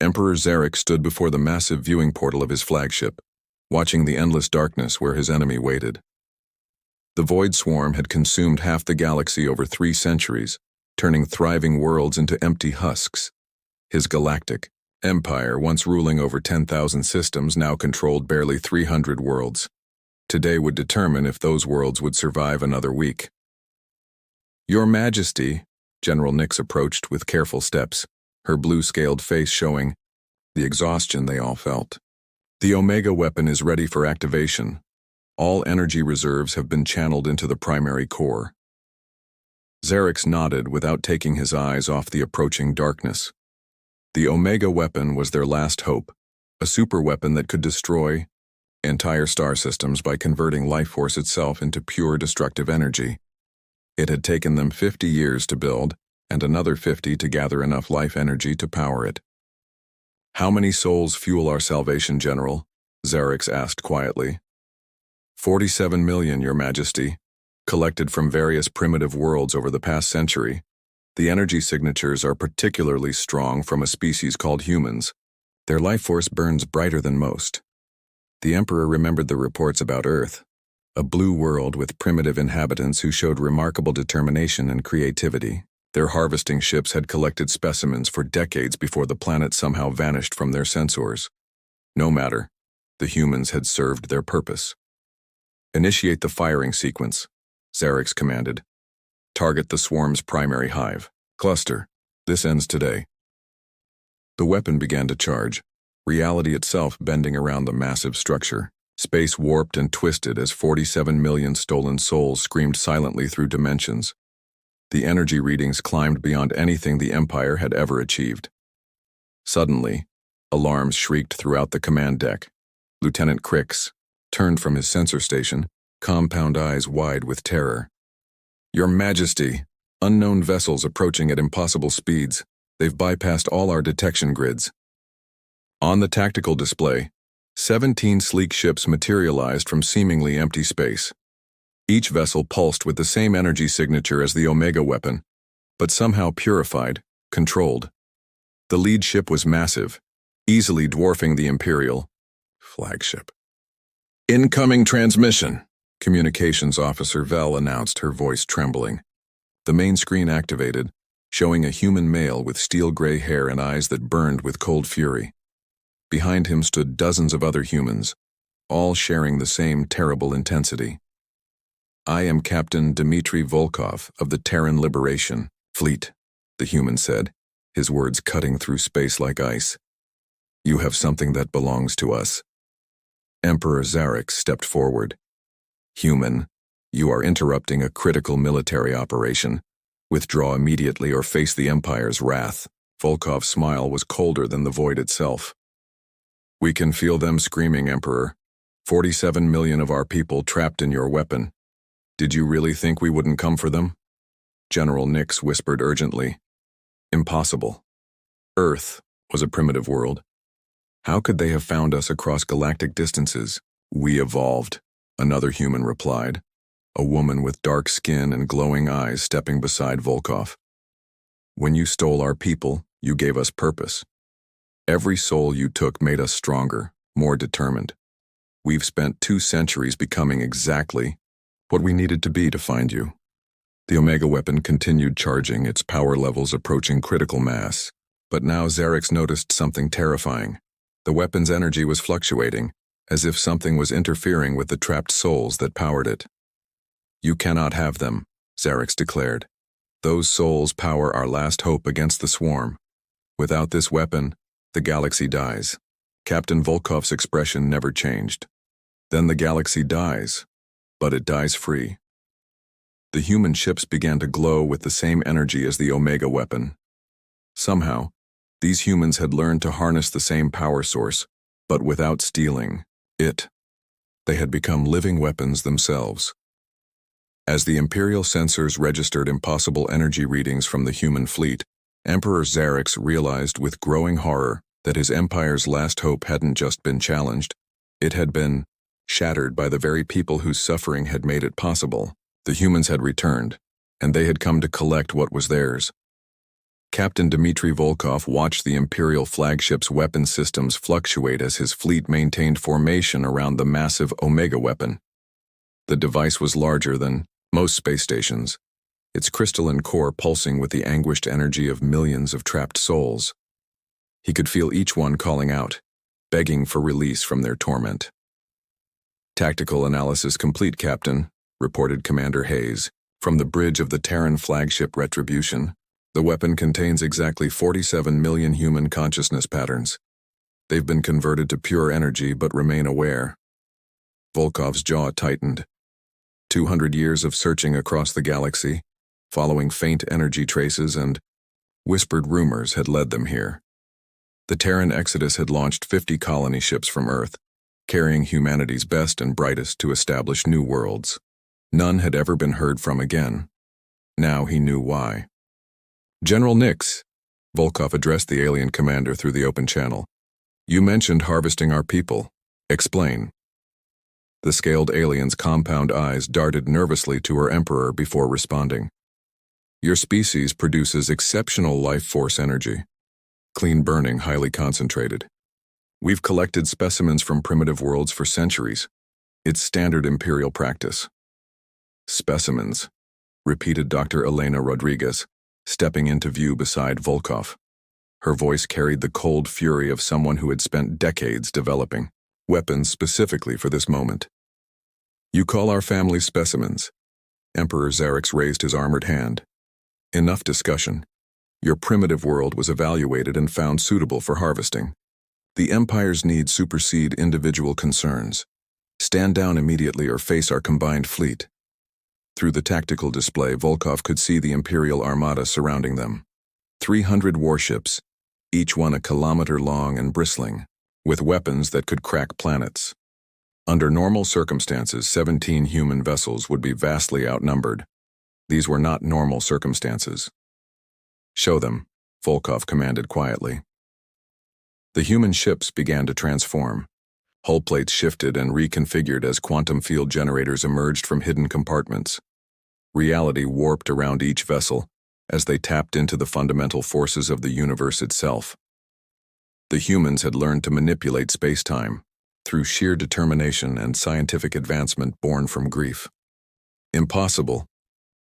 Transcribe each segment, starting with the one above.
Emperor Zarek stood before the massive viewing portal of his flagship, watching the endless darkness where his enemy waited. The void swarm had consumed half the galaxy over 3 centuries, turning thriving worlds into empty husks. His Galactic Empire, once ruling over 10,000 systems, now controlled barely 300 worlds. Today would determine if those worlds would survive another week. "Your Majesty," General Nyx approached with careful steps, her blue-scaled face showing the exhaustion they all felt. "The Omega weapon is ready for activation. All energy reserves have been channeled into the primary core." Zarek nodded without taking his eyes off the approaching darkness. The Omega weapon was their last hope, a superweapon that could destroy entire star systems by converting life force itself into pure destructive energy. It had taken them 50 years to build, and another 50 to gather enough life energy to power it. "How many souls fuel our salvation, General?" Zarek asked quietly. 47 million, Your Majesty, collected from various primitive worlds over the past century. The energy signatures are particularly strong from a species called humans. Their life force burns brighter than most. The Emperor remembered the reports about Earth, a blue world with primitive inhabitants who showed remarkable determination and creativity. Their harvesting ships had collected specimens for decades before the planet somehow vanished from their sensors. No matter, the humans had served their purpose. "Initiate the firing sequence," Zarek commanded. "Target the swarm's primary hive. Cluster. This ends today." The weapon began to charge, reality itself bending around the massive structure. Space warped and twisted as 47 million stolen souls screamed silently through dimensions. The energy readings climbed beyond anything the Empire had ever achieved. Suddenly, alarms shrieked throughout the command deck. Lieutenant Crix turned from his sensor station, compound eyes wide with terror. "Your Majesty, unknown vessels approaching at impossible speeds. They've bypassed all our detection grids." On the tactical display, 17 sleek ships materialized from seemingly empty space. Each vessel pulsed with the same energy signature as the Omega weapon, but somehow purified, controlled. The lead ship was massive, easily dwarfing the Imperial flagship. "Incoming transmission," Communications Officer Vel announced, her voice trembling. The main screen activated, showing a human male with steel-gray hair and eyes that burned with cold fury. Behind him stood dozens of other humans, all sharing the same terrible intensity. "I am Captain Dmitry Volkov of the Terran Liberation Fleet," the human said, his words cutting through space like ice. "You have something that belongs to us." Emperor Zarek stepped forward. "Human, you are interrupting a critical military operation. Withdraw immediately or face the Empire's wrath." Volkov's smile was colder than the void itself. "We can feel them screaming, Emperor. 47 million of our people trapped in your weapon. Did you really think we wouldn't come for them?" General Nyx whispered urgently. "Impossible. Earth was a primitive world. How could they have found us across galactic distances?" "We evolved," another human replied, a woman with dark skin and glowing eyes stepping beside Volkov. "When you stole our people, you gave us purpose. Every soul you took made us stronger, more determined. We've spent 2 centuries becoming exactly what we needed to be to find you." The Omega weapon continued charging, its power levels approaching critical mass. But now Zarek noticed something terrifying. The weapon's energy was fluctuating, as if something was interfering with the trapped souls that powered it. "You cannot have them," Zarek declared. "Those souls power our last hope against the swarm. Without this weapon, the galaxy dies." Captain Volkov's expression never changed. "Then the galaxy dies, but it dies free." The human ships began to glow with the same energy as the Omega weapon. Somehow, these humans had learned to harness the same power source, but without stealing it. They had become living weapons themselves. As the Imperial sensors registered impossible energy readings from the human fleet, Emperor Zarek realized with growing horror that his empire's last hope hadn't just been challenged, it had been shattered by the very people whose suffering had made it possible. The humans had returned, and they had come to collect what was theirs. Captain Dmitry Volkov watched the Imperial flagship's weapon systems fluctuate as his fleet maintained formation around the massive Omega weapon. The device was larger than most space stations, its crystalline core pulsing with the anguished energy of millions of trapped souls. He could feel each one calling out, begging for release from their torment. "Tactical analysis complete, Captain," reported Commander Hayes, from the bridge of the Terran flagship Retribution. "The weapon contains exactly 47 million human consciousness patterns. They've been converted to pure energy but remain aware." Volkov's jaw tightened. 200 years of searching across the galaxy, following faint energy traces and whispered rumors had led them here. The Terran Exodus had launched 50 colony ships from Earth, carrying humanity's best and brightest to establish new worlds. None had ever been heard from again. Now he knew why. "General Nix," Volkov addressed the alien commander through the open channel. "You mentioned harvesting our people. Explain." The scaled alien's compound eyes darted nervously to her emperor before responding. "Your species produces exceptional life force energy. Clean burning, highly concentrated. We've collected specimens from primitive worlds for centuries. It's standard Imperial practice." "Specimens," repeated Dr. Elena Rodriguez, stepping into view beside Volkov. Her voice carried the cold fury of someone who had spent decades developing weapons specifically for this moment. "You call our family specimens?" Emperor Xerix raised his armored hand. "Enough discussion. Your primitive world was evaluated and found suitable for harvesting. The Empire's needs supersede individual concerns. Stand down immediately or face our combined fleet." Through the tactical display, Volkov could see the Imperial armada surrounding them. 300 warships, each one a kilometer long and bristling, with weapons that could crack planets. Under normal circumstances, 17 human vessels would be vastly outnumbered. These were not normal circumstances. "Show them," Volkov commanded quietly. The human ships began to transform. Hull plates shifted and reconfigured as quantum field generators emerged from hidden compartments. Reality warped around each vessel as they tapped into the fundamental forces of the universe itself. The humans had learned to manipulate space-time through sheer determination and scientific advancement born from grief. "Impossible,"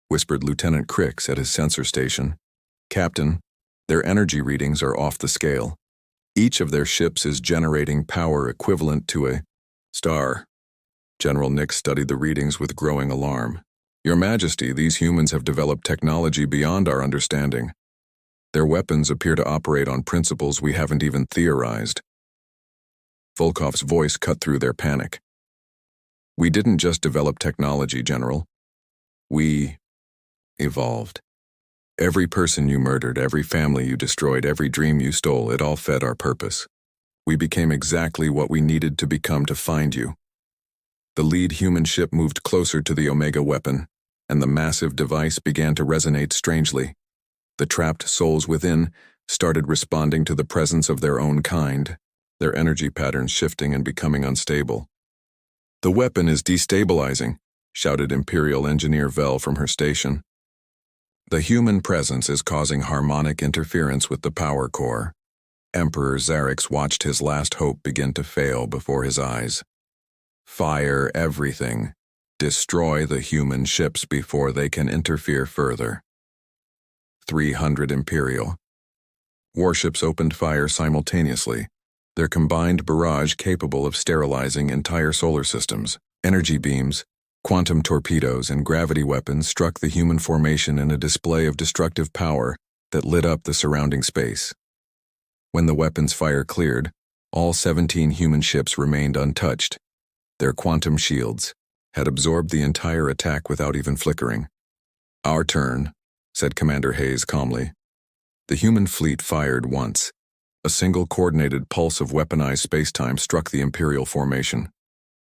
whispered Lieutenant Crix at his sensor station. "Captain, their energy readings are off the scale. Each of their ships is generating power equivalent to a star." General Nix studied the readings with growing alarm. "Your Majesty, these humans have developed technology beyond our understanding. Their weapons appear to operate on principles we haven't even theorized." Volkov's voice cut through their panic. "We didn't just develop technology, General. We evolved. Every person you murdered, every family you destroyed, every dream you stole, it all fed our purpose. We became exactly what we needed to become to find you." The lead human ship moved closer to the Omega weapon, and the massive device began to resonate strangely. The trapped souls within started responding to the presence of their own kind, their energy patterns shifting and becoming unstable. "The weapon is destabilizing," shouted Imperial Engineer Vel from her station. "The human presence is causing harmonic interference with the power core." Emperor Xerix watched his last hope begin to fail before his eyes. "Fire everything. Destroy the human ships before they can interfere further." 300 Imperial warships opened fire simultaneously, their combined barrage capable of sterilizing entire solar systems. Energy beams, quantum torpedoes, and gravity weapons struck the human formation in a display of destructive power that lit up the surrounding space. When the weapons' fire cleared, all 17 human ships remained untouched. Their quantum shields had absorbed the entire attack without even flickering. "Our turn," said Commander Hayes calmly. The human fleet fired once. A single coordinated pulse of weaponized spacetime struck the Imperial formation.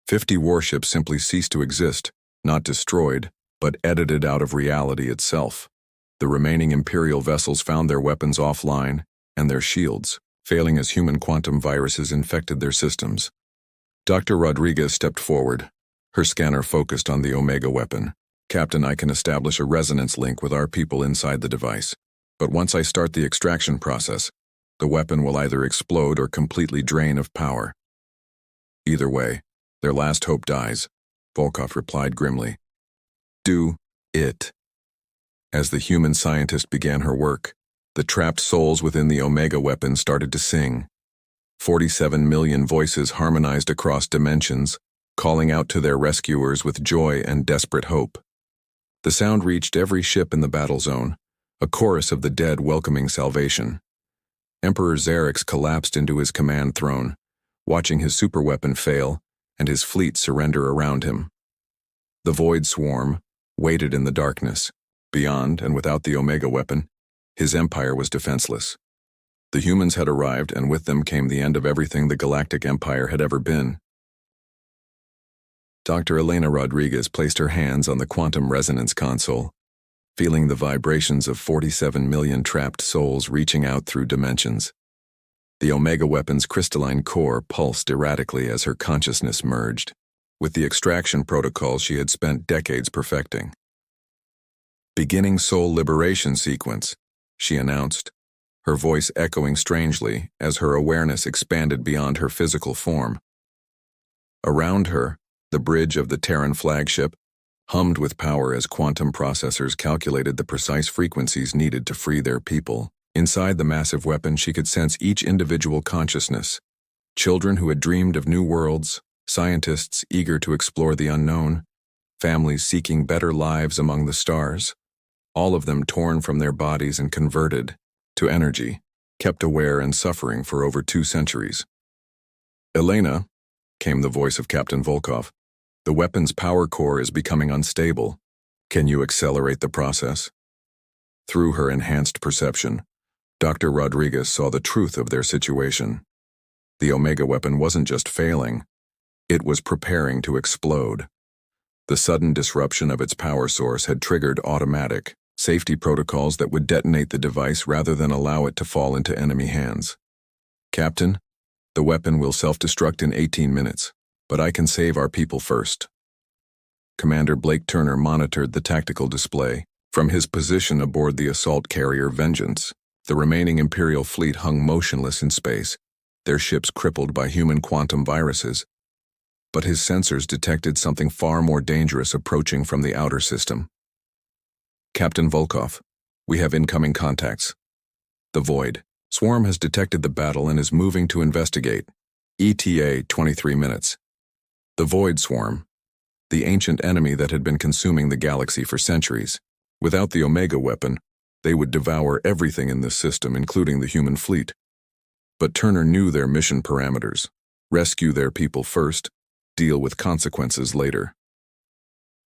50 warships simply ceased to exist, not destroyed, but edited out of reality itself. The remaining Imperial vessels found their weapons offline, and their shields, failing as human quantum viruses infected their systems. Dr. Rodriguez stepped forward. Her scanner focused on the Omega weapon. "Captain, I can establish a resonance link with our people inside the device. But once I start the extraction process, the weapon will either explode or completely drain of power. Either way, their last hope dies, Volkov replied grimly. Do it. As the human scientist began her work, the trapped souls within the Omega weapon started to sing. 47 million voices harmonized across dimensions, calling out to their rescuers with joy and desperate hope. The sound reached every ship in the battle zone, a chorus of the dead welcoming salvation. Emperor Xerix collapsed into his command throne, watching his superweapon fail and his fleet surrender around him. The Void Swarm waited in the darkness. Beyond and without the Omega weapon, his empire was defenseless. The humans had arrived, and with them came the end of everything the Galactic Empire had ever been. Dr. Elena Rodriguez placed her hands on the quantum resonance console, feeling the vibrations of 47 million trapped souls reaching out through dimensions. The Omega weapon's crystalline core pulsed erratically as her consciousness merged, with the extraction protocol she had spent decades perfecting. Beginning soul liberation sequence, she announced, her voice echoing strangely as her awareness expanded beyond her physical form. Around her, the bridge of the Terran flagship hummed with power as quantum processors calculated the precise frequencies needed to free their people. Inside the massive weapon, she could sense each individual consciousness. Children who had dreamed of new worlds, scientists eager to explore the unknown, families seeking better lives among the stars, all of them torn from their bodies and converted to energy, kept aware and suffering for over 2 centuries. Elena, came the voice of Captain Volkov, the weapon's power core is becoming unstable. Can you accelerate the process? Through her enhanced perception, Dr. Rodriguez saw the truth of their situation. The Omega weapon wasn't just failing, it was preparing to explode. The sudden disruption of its power source had triggered automatic safety protocols that would detonate the device rather than allow it to fall into enemy hands. Captain, the weapon will self-destruct in 18 minutes, but I can save our people first. Commander Blake Turner monitored the tactical display. From his position aboard the assault carrier Vengeance, the remaining Imperial fleet hung motionless in space, their ships crippled by human quantum viruses. But his sensors detected something far more dangerous approaching from the outer system. Captain Volkov, we have incoming contacts. The Void Swarm has detected the battle and is moving to investigate. ETA 23 minutes. The Void Swarm, the ancient enemy that had been consuming the galaxy for centuries. Without the Omega weapon, they would devour everything in this system, including the human fleet. But Turner knew their mission parameters. Rescue their people first, deal with consequences later.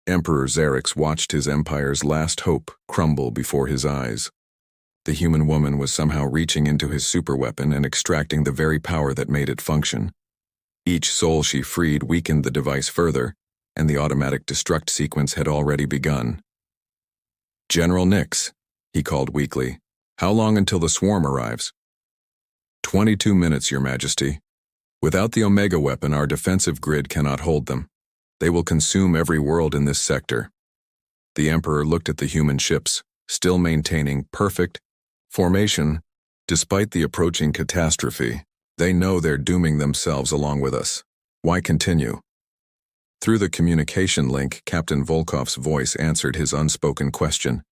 Emperor Xerix watched his empire's last hope crumble before his eyes. The human woman was somehow reaching into his superweapon and extracting the very power that made it function. Each soul she freed weakened the device further, and the automatic destruct sequence had already begun. General Nix, he called weakly, how long until the swarm arrives? 22 minutes, Your Majesty. Without the Omega weapon, our defensive grid cannot hold them. They will consume every world in this sector. The Emperor looked at the human ships, still maintaining perfect formation. Despite the approaching catastrophe, they know they're dooming themselves along with us. Why continue? Through the communication link, Captain Volkov's voice answered his unspoken question.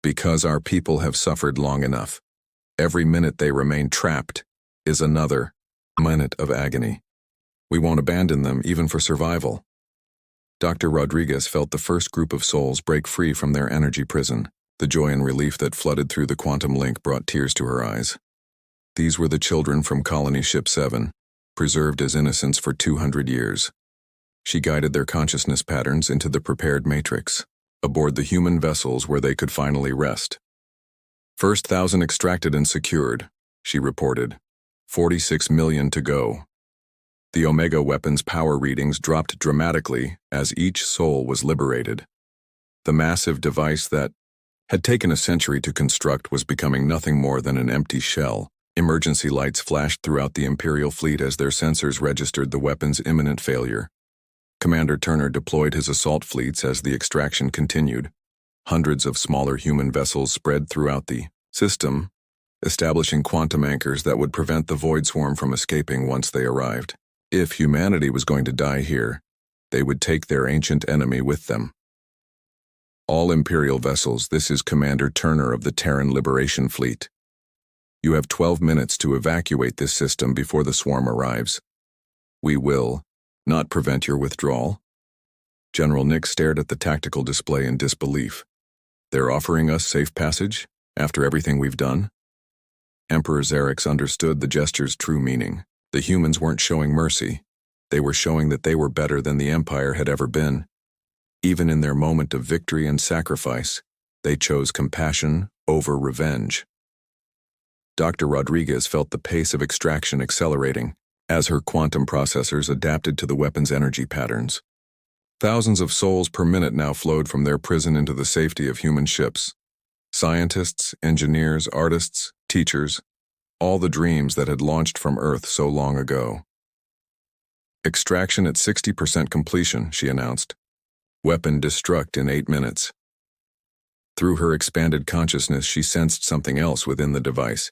Because our people have suffered long enough. Every minute they remain trapped is another minute of agony. We won't abandon them even for survival. Dr. Rodriguez felt the first group of souls break free from their energy prison. The joy and relief that flooded through the quantum link brought tears to her eyes. These were the children from Colony Ship 7, preserved as innocents for 200 years. She guided their consciousness patterns into the prepared matrix, aboard the human vessels where they could finally rest. First 1,000 extracted and secured, she reported. 46 million to go. The Omega weapon's power readings dropped dramatically as each soul was liberated. The massive device that had taken a century to construct was becoming nothing more than an empty shell. Emergency lights flashed throughout the Imperial fleet as their sensors registered the weapon's imminent failure. Commander Turner deployed his assault fleets as the extraction continued. Hundreds of smaller human vessels spread throughout the system, establishing quantum anchors that would prevent the void swarm from escaping once they arrived. If humanity was going to die here, they would take their ancient enemy with them. All Imperial vessels, this is Commander Turner of the Terran Liberation Fleet. You have 12 minutes to evacuate this system before the swarm arrives. We will not prevent your withdrawal. General Nick stared at the tactical display in disbelief. They're offering us safe passage after everything we've done? Emperor Xerix understood the gesture's true meaning. The humans weren't showing mercy. They were showing that they were better than the Empire had ever been. Even in their moment of victory and sacrifice, they chose compassion over revenge. Dr. Rodriguez felt the pace of extraction accelerating as her quantum processors adapted to the weapon's energy patterns. Thousands of souls per minute now flowed from their prison into the safety of human ships. Scientists, engineers, artists, teachers, all the dreams that had launched from Earth so long ago. Extraction at 60% completion, she announced. Weapon destruct in 8 minutes. Through her expanded consciousness, she sensed something else within the device.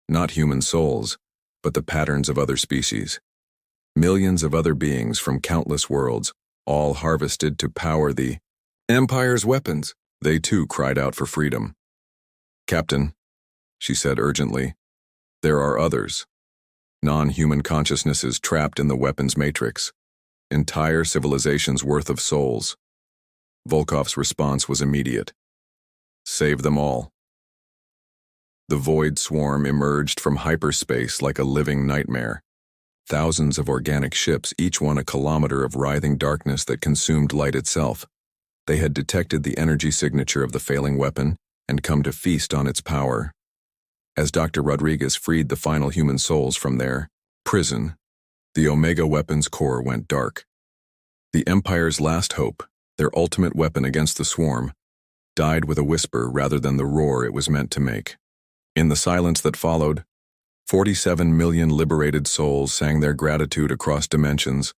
Not human souls, but the patterns of other species. Millions of other beings from countless worlds, all harvested to power the Empire's weapons. They too cried out for freedom. Captain, she said urgently, there are others. Non-human consciousnesses trapped in the weapons matrix. Entire civilizations worth of souls. Volkov's response was immediate. Save them all. The void swarm emerged from hyperspace like a living nightmare. Thousands of organic ships, each one a kilometer of writhing darkness that consumed light itself. They had detected the energy signature of the failing weapon and come to feast on its power. As Dr. Rodriguez freed the final human souls from their prison, the Omega weapon's core went dark. The Empire's last hope, their ultimate weapon against the swarm, died with a whisper rather than the roar it was meant to make. In the silence that followed, 47 million liberated souls sang their gratitude across dimensions,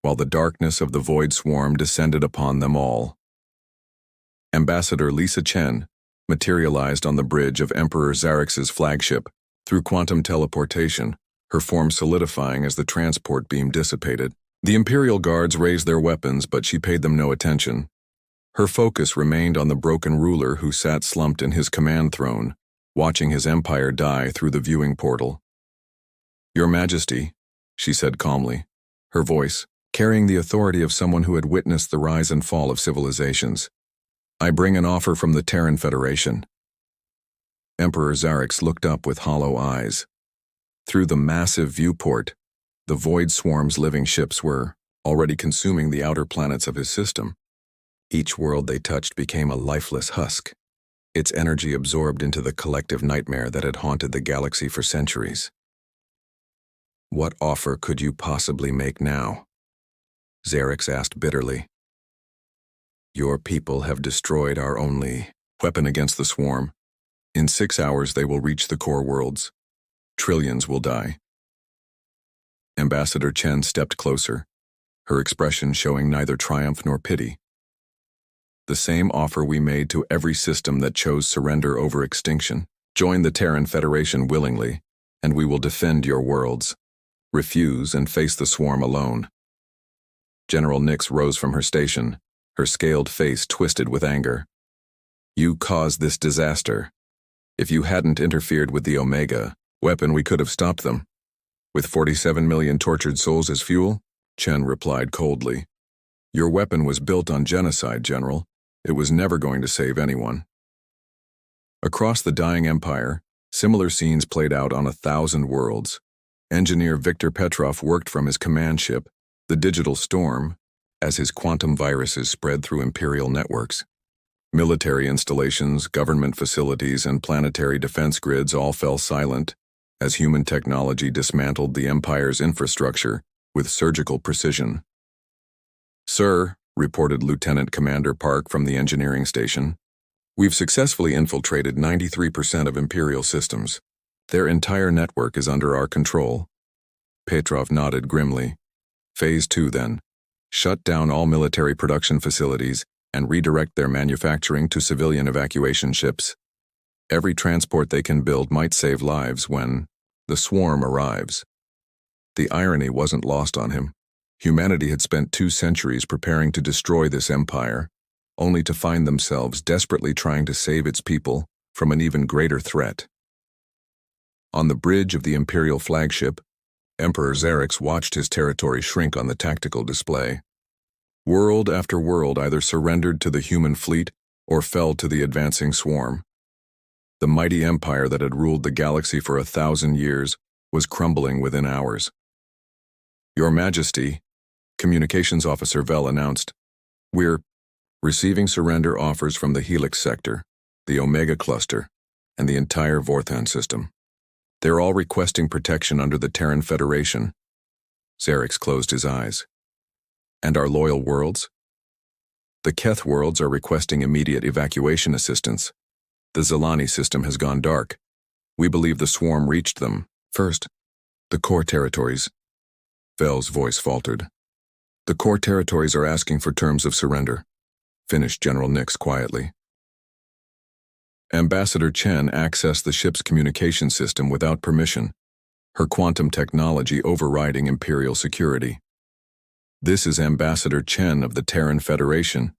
while the darkness of the void swarm descended upon them all. Ambassador Lisa Chen materialized on the bridge of Emperor Xerix's flagship through quantum teleportation, her form solidifying as the transport beam dissipated. The Imperial guards raised their weapons, but she paid them no attention. Her focus remained on the broken ruler who sat slumped in his command throne, watching his empire die through the viewing portal. Your Majesty, she said calmly, her voice carrying the authority of someone who had witnessed the rise and fall of civilizations. I bring an offer from the Terran Federation. Emperor Xerix looked up with hollow eyes. Through the massive viewport, the void swarm's living ships were already consuming the outer planets of his system. Each world they touched became a lifeless husk, its energy absorbed into the collective nightmare that had haunted the galaxy for centuries. What offer could you possibly make now? Xerix asked bitterly. Your people have destroyed our only weapon against the swarm. In 6 hours they will reach the core worlds. Trillions will die. Ambassador Chen stepped closer, her expression showing neither triumph nor pity. The same offer we made to every system that chose surrender over extinction. Join the Terran Federation willingly, and we will defend your worlds. Refuse and face the swarm alone. General Nix rose from her station, her scaled face twisted with anger. You caused this disaster. If you hadn't interfered with the Omega weapon, we could have stopped them. With 47 million tortured souls as fuel, Chen replied coldly. Your weapon was built on genocide, General. It was never going to save anyone. Across the dying empire, similar scenes played out on 1,000 worlds. Engineer Viktor Petrov worked from his command ship, the Digital Storm, as his quantum viruses spread through Imperial networks. Military installations, government facilities, and planetary defense grids all fell silent as human technology dismantled the Empire's infrastructure with surgical precision. Sir, reported Lieutenant Commander Park from the engineering station, we've successfully infiltrated 93% of Imperial systems. Their entire network is under our control. Petrov nodded grimly. Phase 2 then. Shut down all military production facilities and redirect their manufacturing to civilian evacuation ships. Every transport they can build might save lives when the swarm arrives. The irony wasn't lost on him. Humanity had spent 2 centuries preparing to destroy this empire, only to find themselves desperately trying to save its people from an even greater threat. On the bridge of the Imperial flagship, Emperor Xerix watched his territory shrink on the tactical display. World after world either surrendered to the human fleet or fell to the advancing swarm. The mighty empire that had ruled the galaxy for 1,000 years was crumbling within hours. "Your Majesty," Communications Officer Vel announced, "we're receiving surrender offers from the Helix sector, the Omega cluster, and the entire Vorthan system. They're all requesting protection under the Terran Federation." Xerix closed his eyes. "And our loyal worlds?" "The Keth worlds are requesting immediate evacuation assistance. The Zelani system has gone dark. We believe the swarm reached them first. The core territories." Vel's voice faltered. "The core territories are asking for terms of surrender," finished General Nix quietly. Ambassador Chen accessed the ship's communication system without permission, her quantum technology overriding Imperial security. "This is Ambassador Chen of the Terran Federation,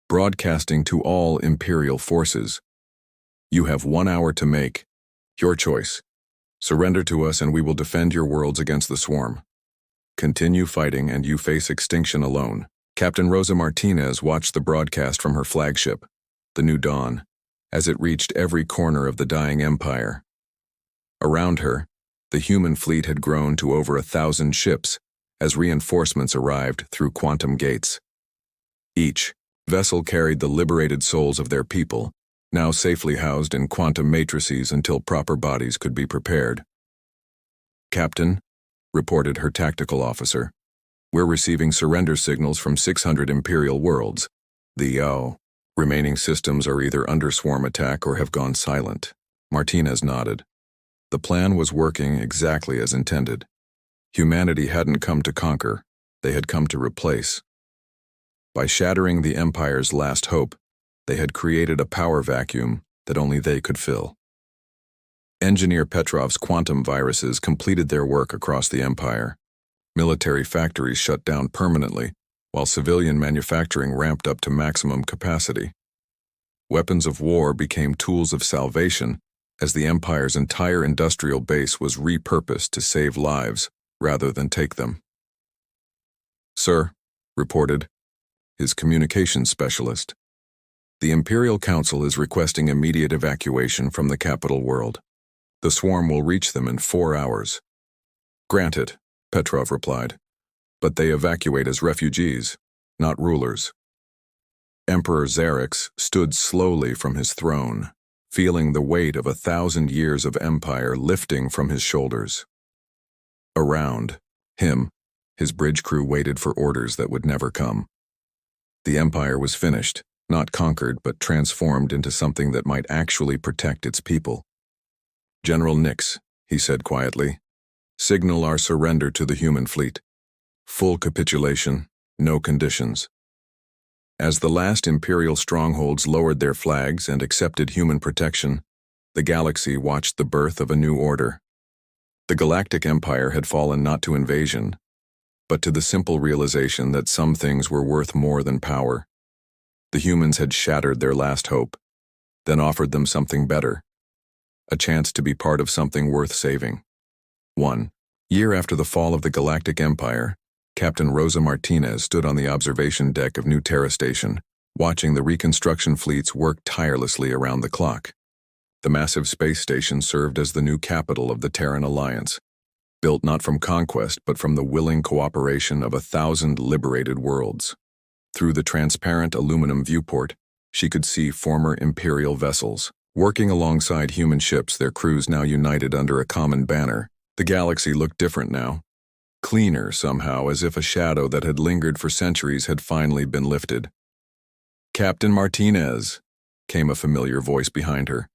broadcasting to all Imperial forces. You have 1 hour to make your choice. Surrender to us and we will defend your worlds against the swarm. Continue fighting and you face extinction alone." Captain Rosa Martinez watched the broadcast from her flagship, the New Dawn, as it reached every corner of the dying empire. Around her, the human fleet had grown to over 1,000 ships as reinforcements arrived through quantum gates. Each vessel carried the liberated souls of their people, now safely housed in quantum matrices until proper bodies could be prepared. "Captain," reported her tactical officer, "we're receiving surrender signals from 600 Imperial worlds. The remaining systems are either under swarm attack or have gone silent." Martinez nodded. The plan was working exactly as intended. Humanity hadn't come to conquer, they had come to replace. By shattering the Empire's last hope, they had created a power vacuum that only they could fill. Engineer Petrov's quantum viruses completed their work across the Empire. Military factories shut down permanently, while civilian manufacturing ramped up to maximum capacity. Weapons of war became tools of salvation as the Empire's entire industrial base was repurposed to save lives rather than take them. "Sir," reported his communications specialist, "the Imperial Council is requesting immediate evacuation from the capital world. The swarm will reach them in 4 hours." "Granted," Petrov replied, "but they evacuate as refugees, not rulers." Emperor Xerix stood slowly from his throne, feeling the weight of 1,000 years of empire lifting from his shoulders. Around him, his bridge crew waited for orders that would never come. The empire was finished, not conquered but transformed into something that might actually protect its people. "General Nix," he said quietly, "signal our surrender to the human fleet. Full capitulation, no conditions." As the last Imperial strongholds lowered their flags and accepted human protection, the galaxy watched the birth of a new order. The Galactic Empire had fallen not to invasion, but to the simple realization that some things were worth more than power. The humans had shattered their last hope, then offered them something better, a chance to be part of something worth saving. 1 year after the fall of the Galactic Empire, Captain Rosa Martinez stood on the observation deck of New Terra Station, watching the reconstruction fleets work tirelessly around the clock. The massive space station served as the new capital of the Terran Alliance, built not from conquest but from the willing cooperation of 1,000 liberated worlds. Through the transparent aluminum viewport, she could see former Imperial vessels, working alongside human ships, their crews now united under a common banner. The galaxy looked different now. Cleaner somehow, as if a shadow that had lingered for centuries had finally been lifted. "Captain Martinez," came a familiar voice behind her.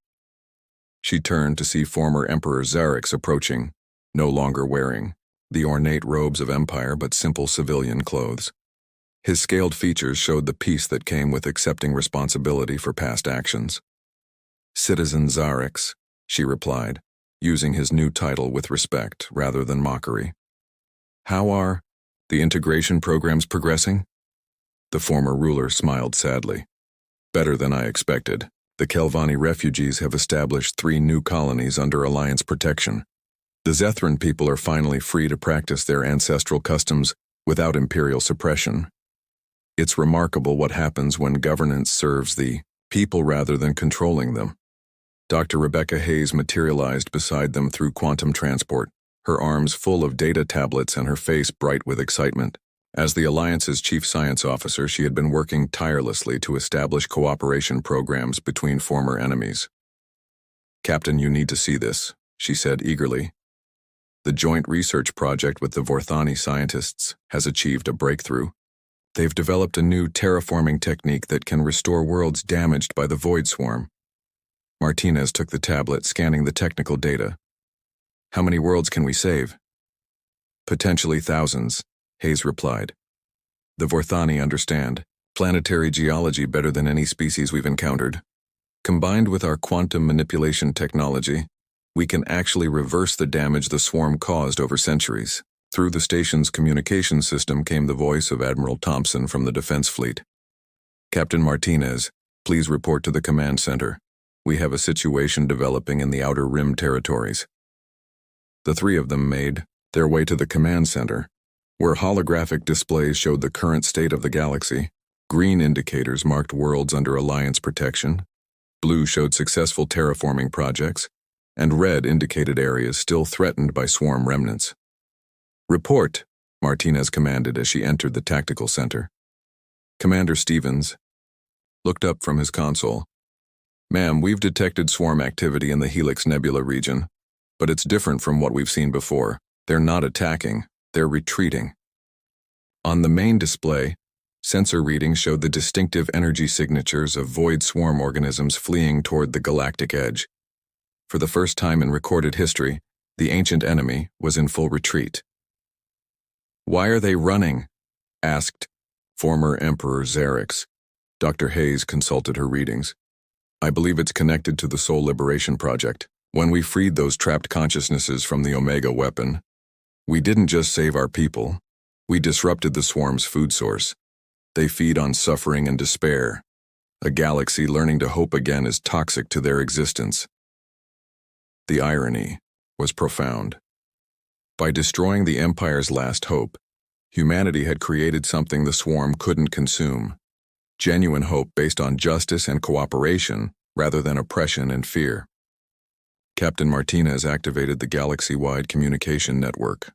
She turned to see former Emperor Xerix approaching, no longer wearing the ornate robes of empire but simple civilian clothes. His scaled features showed the peace that came with accepting responsibility for past actions. Citizen Zarix, she replied, using his new title with respect rather than mockery. How are the integration programs progressing? The former ruler smiled sadly. Better than I expected. The Kelvani refugees have established 3 new colonies under Alliance protection. The Zethran people are finally free to practice their ancestral customs without imperial suppression. It's remarkable what happens when governance serves the people rather than controlling them. Dr. Rebecca Hayes materialized beside them through quantum transport, her arms full of data tablets and her face bright with excitement. As the Alliance's chief science officer, she had been working tirelessly to establish cooperation programs between former enemies. Captain, you need to see this, she said eagerly. The joint research project with the Vorthani scientists has achieved a breakthrough. They've developed a new terraforming technique that can restore worlds damaged by the Void Swarm. Martinez took the tablet, scanning the technical data. How many worlds can we save? Potentially thousands, Hayes replied. The Vorthani understand planetary geology better than any species we've encountered. Combined with our quantum manipulation technology, we can actually reverse the damage the swarm caused over centuries. Through the station's communication system came the voice of Admiral Thompson from the Defense Fleet. Captain Martinez, please report to the command center. We have a situation developing in the Outer Rim territories. The 3 of them made their way to the command center, where holographic displays showed the current state of the galaxy. Green indicators marked worlds under Alliance protection, blue showed successful terraforming projects, and red indicated areas still threatened by swarm remnants. Report, Martinez commanded as she entered the tactical center. Commander Stevens looked up from his console. Ma'am, we've detected swarm activity in the Helix Nebula region, but it's different from what we've seen before. They're not attacking, they're retreating. On the main display, sensor readings showed the distinctive energy signatures of void swarm organisms fleeing toward the galactic edge. For the first time in recorded history, the ancient enemy was in full retreat. Why are they running? Asked former Emperor Zarix. Dr. Hayes consulted her readings. I believe it's connected to the Soul Liberation Project. When we freed those trapped consciousnesses from the Omega weapon, we didn't just save our people, we disrupted the swarm's food source. They feed on suffering and despair. A galaxy learning to hope again is toxic to their existence. The irony was profound. By destroying the Empire's last hope, humanity had created something the swarm couldn't consume. Genuine hope based on justice and cooperation rather than oppression and fear. Captain Martinez activated the galaxy-wide communication network.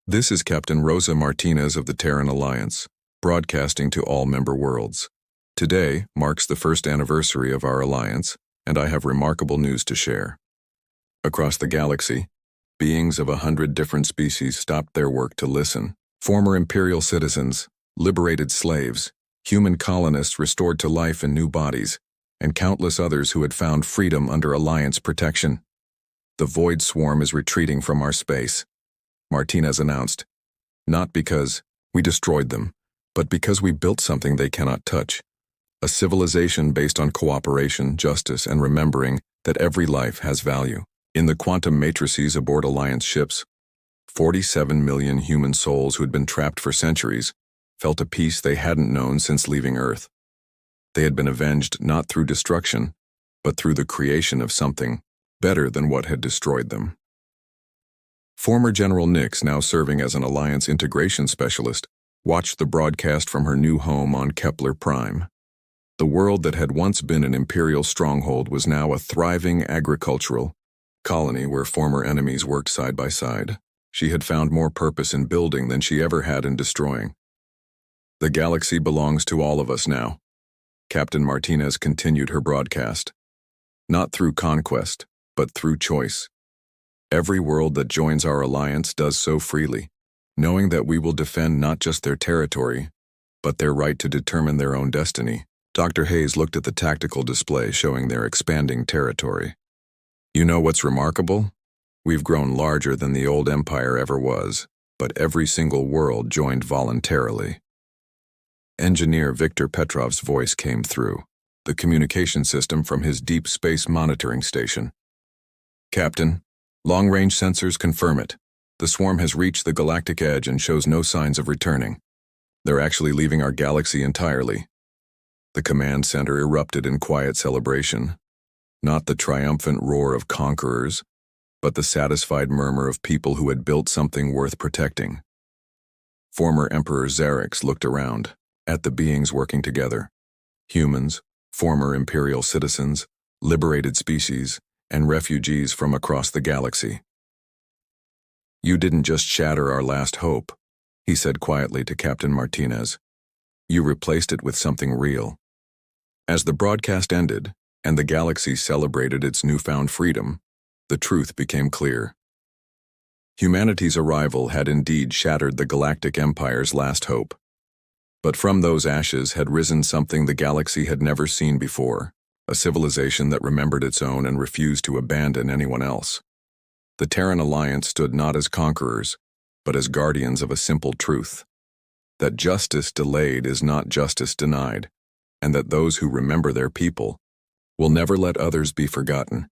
This is Captain Rosa Martinez of the Terran Alliance, broadcasting to all member worlds. Today marks the 1st anniversary of our alliance, and I have remarkable news to share. Across the galaxy, beings of 100 different species stopped their work to listen. Former Imperial citizens, liberated slaves, human colonists restored to life in new bodies, and countless others who had found freedom under Alliance protection. The Void Swarm is retreating from our space, Martinez announced. Not because we destroyed them, but because we built something they cannot touch. A civilization based on cooperation, justice, and remembering that every life has value. In the quantum matrices aboard Alliance ships, 47 million human souls who had been trapped for centuries felt a peace they hadn't known since leaving Earth. They had been avenged not through destruction, but through the creation of something better than what had destroyed them. Former General Nix, now serving as an Alliance integration specialist, watched the broadcast from her new home on Kepler Prime. The world that had once been an Imperial stronghold was now a thriving agricultural colony where former enemies worked side by side. She had found more purpose in building than she ever had in destroying. The galaxy belongs to all of us now. Captain Martinez continued her broadcast. Not through conquest, but through choice. Every world that joins our alliance does so freely, knowing that we will defend not just their territory, but their right to determine their own destiny. Dr. Hayes looked at the tactical display showing their expanding territory. You know what's remarkable? We've grown larger than the old empire ever was, but every single world joined voluntarily. Engineer Viktor Petrov's voice came through. the communication system from his deep space monitoring station. "Captain, long-range sensors confirm it. The swarm has reached the galactic edge and shows no signs of returning. They're actually leaving our galaxy entirely." The command center erupted in quiet celebration, not the triumphant roar of conquerors, but the satisfied murmur of people who had built something worth protecting. Former Emperor Xerix looked around, at the beings working together. Humans, former Imperial citizens, liberated species, and refugees from across the galaxy. "You didn't just shatter our last hope," he said quietly to Captain Martinez. "You replaced it with something real." As the broadcast ended, and the galaxy celebrated its newfound freedom, the truth became clear. Humanity's arrival had indeed shattered the Galactic Empire's last hope. But from those ashes had risen something the galaxy had never seen before, a civilization that remembered its own and refused to abandon anyone else. The Terran Alliance stood not as conquerors, but as guardians of a simple truth: that justice delayed is not justice denied, and that those who remember their people will never let others be forgotten.